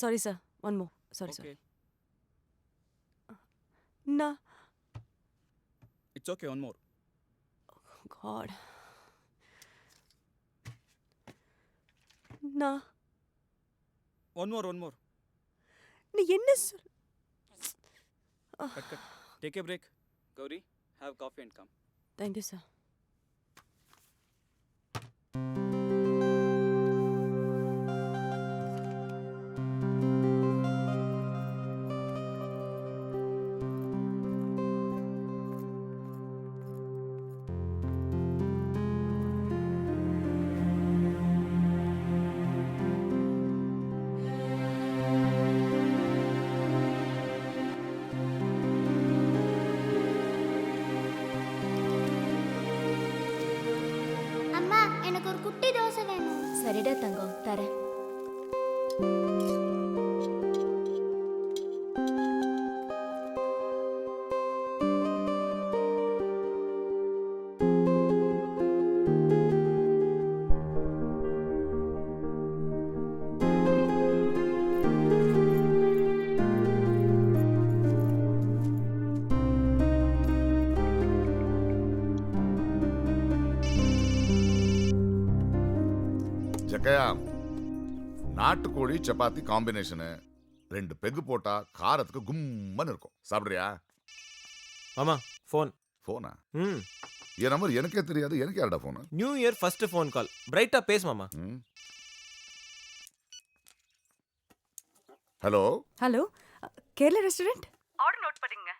Sorry, sir. One more. Sorry, Okay. sir. Nah. It's okay, one more. God. Nah. One more. நீ என்ன சொல் Cut. Take a break. Gauri, have coffee and come. Thank you, sir. அம்மா எனக்கு ஒரு குட்டி தோசை வேணும். சரிடா தங்கம், தரேன். ஜக்கையா, நாட்டுக்கோழி சப்பாத்தி காம்பினேஷனு 2 பெக்கு போட்டா காரத்துக்கு கும்மன்னு இருக்கும். சாப்பிடுறியா? மாமா ஃபோன். போனா ம் என் நம்பர் எனக்கே தெரியாது. எனக்கு யாரடா phone? New year first phone call. பிரைட்டா பேசு மாமா. Hello hello, Kerala restaurant. Order note பண்ணிங்க.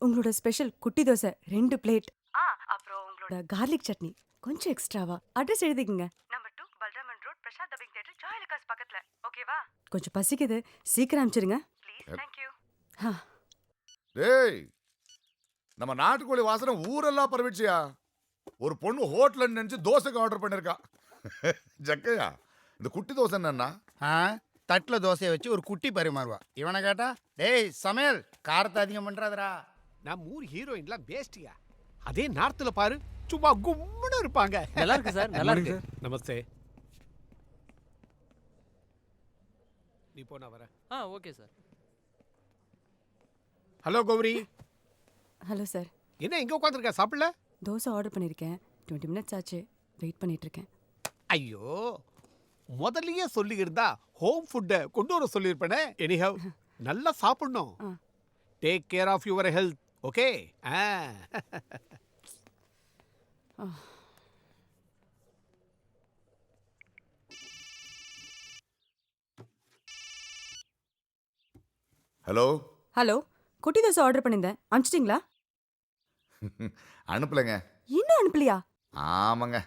உங்களோட ஸ்பெஷல் குட்டி தோசை 2 பிளேட். அப்புறம் உங்களோட கார்லிக் சட்னி கொஞ்சம் எக்ஸ்ட்ராவா. அட்ரஸ் எழுதிக்கங்க. Number 2 Balraman road, Prasad dubbing theatre, Joyalukkas பக்கத்துல. ஓகேவா? கொஞ்சம் பசிக்குது, சீக்கிரம் அனுப்பிச்சிருங்க ப்ளீஸ். Thank you. டேய், நம்ம நாட்டுக்கோழி வாசனை ஊரெல்லாம் பரவிச்சியா? ஒரு பொண்ணு ஹோட்டல் நினைச்சு தோசைக்கு ஆர்டர் பண்ணிருக்கா. ஜக்கையா, இந்த குட்டி தோசை என்னன்னா தட்டில் தோசையை வச்சு ஒரு குட்டி பரிமாறுவா. இவனை கேட்டா, டேய் சமையல் காரத்தை அதிகம் பண்றாதடா. நம்ம ஊர் ஹீரோயின்லாம் பேஸ்டியா. அதே நார்த்துல பாரு, சும்மா கும்முன்னு இருப்பாங்க. நல்லா இருக்கு சார், நல்லா இருக்கு. நமஸ்தே. நீ போனா வர. Okay sir. Hello Gauri. Hello sir. என்ன எங்க உட்காந்துருக்க, சாப்பிடல? தோசை ஆர்டர் பண்ணியிருக்கேன். 20 மினிட்ஸ் ஆச்சு, வெயிட் பண்ணிட்டு இருக்கேன். ஐயோ, முதல்லயே சொல்லி இருந்தா ஹோம் ஃபுட்டை கொண்டு வர சொல்லியிருப்பேனே. எனிஹவ், நல்லா சாப்பிடணும். Take care of your health. Okay? Hello hello, குட்டி தோசை ஆர்டர் பண்ணியிருந்தேன், அனுப்பிச்சிட்டிங்களா? அனுப்பலைங்க. இன்னும் அனுப்பலையா? ஆமாங்க.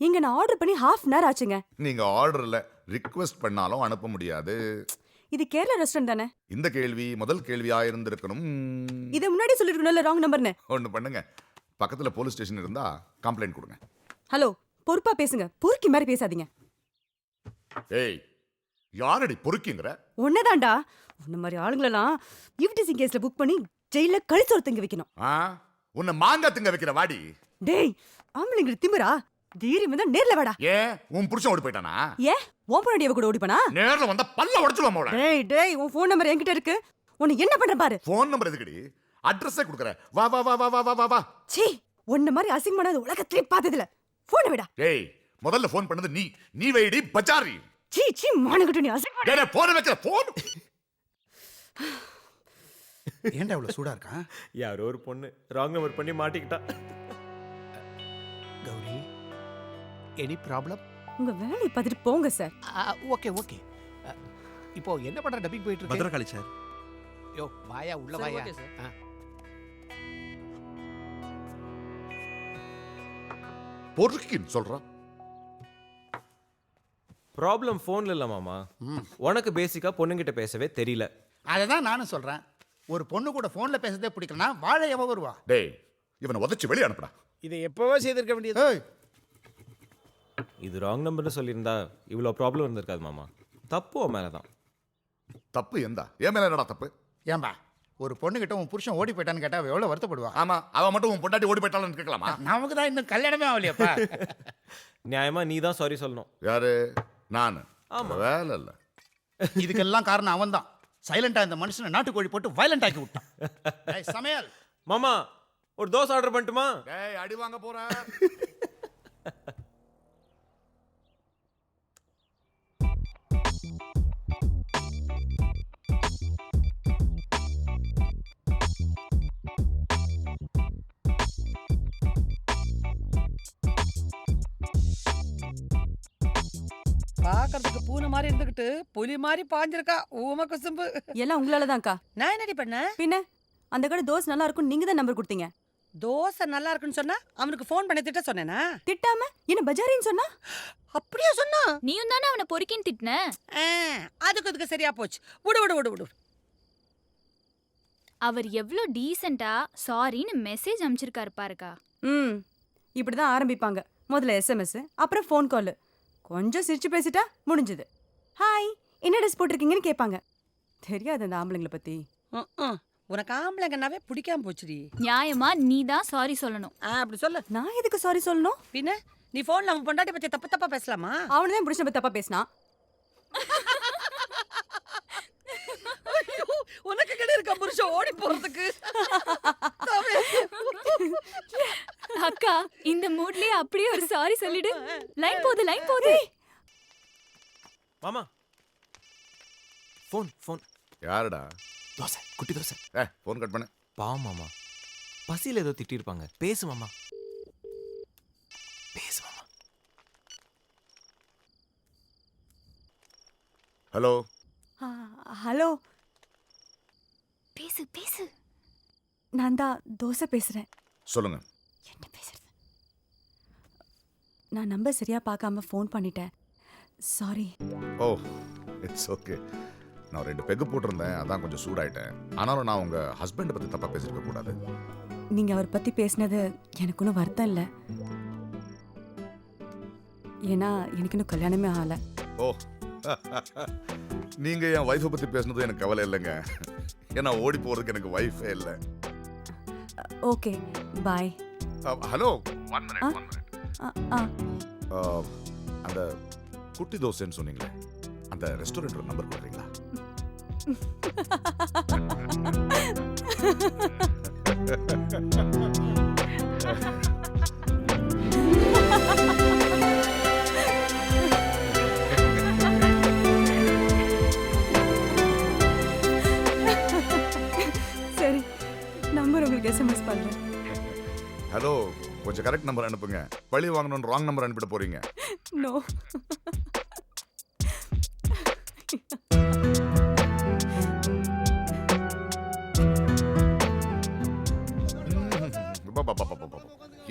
இங்க நான் ஆர்டர் பண்ணி ஹாஃப் அன் ஹவர் ஆச்சுங்க. நீங்க ஆர்டர்ல ரிக்வெஸ்ட் பண்ணாலும் அனுப்ப முடியாது. இது கேரளா ரெஸ்டாரண்ட் தானே? இந்த கேள்வி முதல் கேள்வியா இருந்திருக்கணும். இதை முன்னாடி சொல்லிருக்கணும்ல ராங் நம்பர்னு. ஒண்ணு பண்ணுங்க, பக்கத்துல போலீஸ் ஸ்டேஷன் இருந்தா கம்ப்ளைண்ட் கொடுங்க. ஹலோ, பொறுப்பா பேசுங்க, பொறுக்கி மாதிரி பேசாதீங்க. ஏய், யாரடி பொறுக்கிங்கற? ஒன்னதாண்டா, உன்ன மாதிரி ஆளுங்களெல்லாம் ஈவ்டீசிங் கேஸ்ல புக் பண்ணி ஜெயில கழிச்சோறு திங்க வைக்கணும். உன்னை மாங்கா திங்க வைக்கிற வாடி. டேய், ஆம்பளைங்க திமிரா? தீரி வந்தா நேர்ல வாடா. ஏன் உன் புருஷன் ஓடி போயிட்டானா? ஏன் உன் பொண்ணாடியவ கூட ஓடிப்பனா? நேர்ல வந்தா பல்ல உடைச்சுடுவான் மோள. டேய், உன் ஃபோன் நம்பர் என்கிட்ட இருக்கு. உன்னை என்ன பண்ற பாரு. ஃபோன் நம்பர் எதுக்குடி? அட்ரஸே கொடுக்கற. வா வா வா வா வா வா வா. சீ, உன்ன மாதிரி அசிங்கமானது உலகத்திலே பார்த்ததில்ல. போன் விடா. டேய், முதல்ல ஃபோன் பண்ணது நீ வைடி பச்சாரி. சீ மானகட்டு, நீ அசிங்கமா. டேய், போன் வைக்கிற போன். ஏன்டா இவ்வளவு சூடா இருக்கான்? யாரோ ஒரு பொண்ணு ராங் நம்பர் பண்ணி மாட்டிக்கிட்டா. Gauri, any problem? உங்க வேலையை பார்த்துட்டு போங்க சார். ஓகே. இப்போ என்ன பண்ற? டப்பிங் போயிட்டு இருக்கு. பத்திரகாளி சார். யோ, வாயா உள்ள வாயா. பொறுக்கின்னு சொல்றா. ப்ராப்ளம் ஃபோன்ல இல்ல மாமா. உனக்கு பேசிக்கா பொண்ணுங்கிட்ட பேசவே தெரியல. அதை தான் நானும் சொல்றேன். ஒரு பொண்ணு கூட போன்ல பேசதே பிடிக்கலனா வாழ எவ வருவா? டேய், இவனை உதச்சி வெளிய அனுப்புடா. இதை எப்பவோ செய்திருக்க வேண்டியது. இது ராங் நம்பர்னு சொல்லியிருந்தா இவ்வளோ ப்ராப்ளம் இருந்திருக்காது மாமா. தப்பு உன் மேலே தான். தப்பு எந்தா? என் மேல என்னடா தப்பு? ஏன்பா, ஒரு பொண்ணுகிட்ட உன் புருஷன் ஓடி போயிட்டான்னு கேட்டா அவ எவ்வளவு வருத்தப்படுவா? ஆமா, அவ மட்டும் உன் பொண்டாட்டி ஓடி போயிட்டாலும் கேட்கலாமா? நமக்கு தான் இன்னும் கல்யாணமே ஆகலையாப்பா. நியாயமா நீ தான் சாரி சொல்லணும். யாரு? நானு? ஆமா. வேலை இல்ல. இதுக்கெல்லாம் காரணம் அவன் தான். சைலண்டா இந்த மனுஷனை நாட்டுக்கோழி போட்டு வயலண்ட் ஆக்கி விட்டான். டேய் சமையல், மாமா ஒரு தோசை ஆர்டர் பண்ணட்டுமா? டேய் அடி வாங்க போற. பாக்குறதுக்கு பூனை மாதிரி இருந்துகிட்டு புலி மாதிரி பாஞ்சிருக்கா ஊம குசும்பு. எல்லாம் உங்களால தான்க்கா. நான் என்னடி பண்ணேன்? பின்ன அந்த கடை தோசை நல்லா இருக்கும் நீங்க தான் நம்பர் கொடுத்தீங்க. தோசை நல்லா இருக்குன்னு சொன்னா அவனுக்கு ஃபோன் பண்ணி திட்ட சொன்னேனா? திட்டாம என்ன பஜாரின்னு சொன்னா? அப்படியே சொன்னா? நீயும் தானே அவனை பொறுக்கின்னு திட்டின. அதுக்கு சரியா போச்சு. விடு விடு விடு விடு. அவர் எவ்ளோ டீசெண்டா சாரின்னு மெசேஜ் அனுப்பிச்சிருக்காரு பாருக்கா. ம் இப்படிதான் ஆரம்பிப்பாங்க. முதல்ல எஸ்எம்எஸ், அப்புறம் ஃபோன் கால். கொஞ்சம் சிரிச்சு பேசிட்டா முடிஞ்சது. ஹாய் என்ன ட்ரெஸ் போட்டிருக்கீங்கன்னு கேட்பாங்க. தெரியாது அந்த ஆம்பளைங்களை பத்தி. உனக்கு ஆம்பளைங்கன்னாவே பிடிக்காம போச்சுடி. நியாயமா நீ தான் சாரி சொல்லணும். அப்படி சொல்லு. நான் எதுக்கு சாரி சொல்லணும்? பின்ன நீ போன்ல அவன் பொண்டாட்டி பத்தி தப்பு தப்பா பேசலாமா? அவனதான் புடிச்ச தப்பா பேசினா. உனக்கு கிட்ட இருக்க புருஷன் ஓடி போறதுக்கு. அக்கா இந்த மூட்லயே அப்படியே ஒரு சாரி சொல்லிடு. லைன் போகுது. மாமா ஃபோன் ஃபோன். யாருடா? தோசை குட்டி தோசை. ஃபோன் கட் பண்ணு. பாவம் மாமா, பசியில் ஏதோ திட்டிருப்பாங்க. பேசு மாமா, பேசு மாமா. ஹலோ ஹலோ, பேசு. நான் தான் தோசை பேசுறேன். சொல்லுங்க. என்ன பேசுறது? நான் நம்பர் சரியா பார்க்காம ஃபோன் பண்ணிட்டேன். சாரி. O it's okay. நான் 2 பெக்கு போட்டிருந்தேன், அதான் கொஞ்சம் சூடாயிட்டேன். ஆனாலும் நான் உங்க ஹஸ்பண்டை பத்தி தப்பா பேசிருக்க கூடாது. நீங்க அவர் பத்தி பேசினது எனக்கு ஒன்றும் வருத்தம் இல்லை. ஏன்னா எனக்கு இன்னும் கல்யாணமே ஆகல. ஓ நீங்க என் வைஃபை பத்தி பேசுனது எனக்கு கவலை இல்லைங்க. ஏன்னா ஓடி போறதுக்கு எனக்கு வைஃபே இல்லை. Okay bye. Hello 1 minute. ஆ அந்த குட்டி தோசைன்னு சொன்னீங்களே, அந்த ரெஸ்டாரண்ட் நம்பர் கொடுக்குறீங்களா? சரி, நம்பர் உங்களுக்கு எஸ்எம்எஸ் பண்றேன். ஹலோ கொஞ்சம் கரெக்ட் நம்பர் அனுப்புங்க. பழி வாங்கணும்னு ராங் நம்பர் அனுப்பிட போறீங்க. நோ.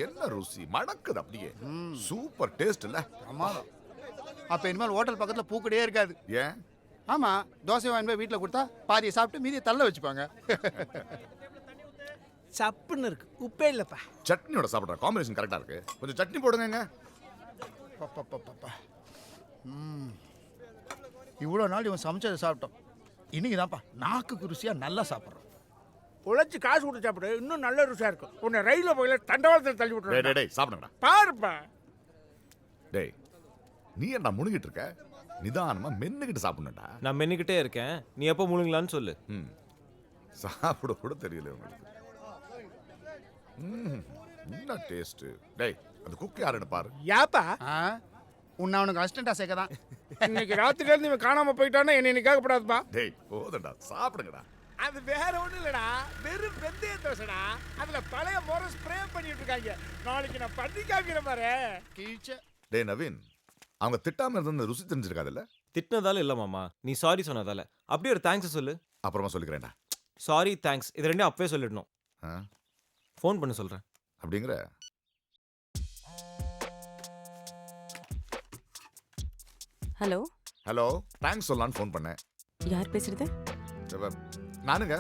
என்ன ருசி மணக்குது அப்படியே. சூப்பர் டேஸ்ட் இல்ல? பிரமாதம். அப்ப இனிமேல் ஹோட்டல் பக்கத்துல பூக்கடையே இருக்காது. ஏன்? ஆமா, தோசை வாங்கி போய் வீட்டில் கொடுத்தா பாதியை சாப்பிட்டு மீதியை தள்ள வச்சுப்பாங்க. சப்புன்னு இருக்கு, உப்பே இல்லப்பா. சட்னியோட சாப்பிட்ற காம்பினேஷன் கரெக்டா இருக்கு. கொஞ்சம் சட்னி போடுங்க. இவ்வளோ நாள் இவன் சமைச்சதை சாப்பிட்டோம். இன்னைக்கு தான்ப்பா நாக்கு ருசியா நல்லா சாப்பிட்றோம். உழைச்சி காசு கொடுத்து சாப்பிடு, இன்னும் நல்ல ருசியா இருக்கும். உன்னை ரயில்ல போயில தண்டவாளத்தில் தள்ளி விட்டுறேன். டேய் சாப்பிடுங்கடா. பாருப்பா. டேய் நீ என்ன முழுங்கிட்டு இருக்க? நிதானமா மென்னுகிட்டு சாப்பிடணும்டா. நான் மென்னுக்கிட்டே இருக்கேன், நீ எப்போ முழுங்கலான்னு சொல்லு. சாப்பிட கூட தெரியல உங்களுக்கு. என்ன டேஸ்ட். டேய் அந்த குக் யாருன்னு பாரு. யாப்பா உன்னை அவனுக்கு அசிஸ்டண்டா சேர்க்க தான். இன்னைக்கு ராத்திரில இருந்து இவன் காணாம போயிட்டானா என்ன நிக்காகப்படாதுப்பா. டேய் போதடா சாப்பிடுங்கடா. அது வேற ஒண்ணும் இல்லடா, வெறும் வெந்தய தோசைடா. அதுல பழைய முறை ஸ்ப்ரே பண்ணிட்டு இருக்காங்க. நாளைக்கு நான் பண்ணி காமிக்கிறேன் பாரு. கீழ்ச்ச. டேய் நவீன், அவங்க திட்டாம இருந்த ருசி தெரிஞ்சிருக்காதுல்ல? திட்டினதால இல்லை மாமா, நீ சாரி சொன்னதால. அப்படியே ஒரு தேங்க்ஸ் சொல்லு. அப்புறமா சொல்லிக்கிறேன்டா. சாரி தேங்க்ஸ் இது ரெண்டையும் அப்பவே சொல்லிடணும். ஃபோன் பண்ண சொல்கிறேன். அப்படிங்கிற? ஹலோ ஹலோ, தேங்க்ஸ் சொல்லலான்னு ஃபோன் பண்ணேன். யார் பேசுறது? நானுங்க.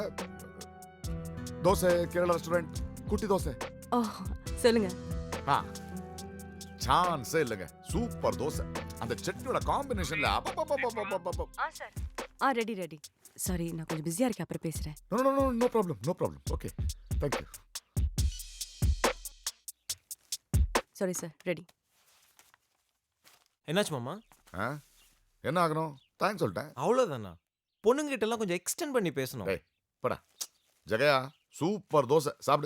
தோசை கேரளா ரெஸ்டாரண்ட் குட்டி தோசை. ஓ சொல்லுங்க. சான்ஸே இல்லைங்க. சூப்பர் தோசை. அந்த சட்னியோட காம்பினேஷன்ல ரெடி. சாரி நான் கொஞ்சம் பிஸியா இருக்கேன், அப்புறம் பேசுறேன். No problem. Okay thank you. Sorry sir, ready. என்னாச்சு மாமா? என்ன ஆகணும்? தேங்க்ஸ் சொல்லிட்டேன். அவ்வளவுதானா? பொண்ணுங்கிட்ட எல்லாம் கொஞ்சம் எக்ஸ்டெண்ட் பண்ணி பேசணும். டேய், போடா. ஜெகயா சூப்பர் தோசை சாப்பிடு.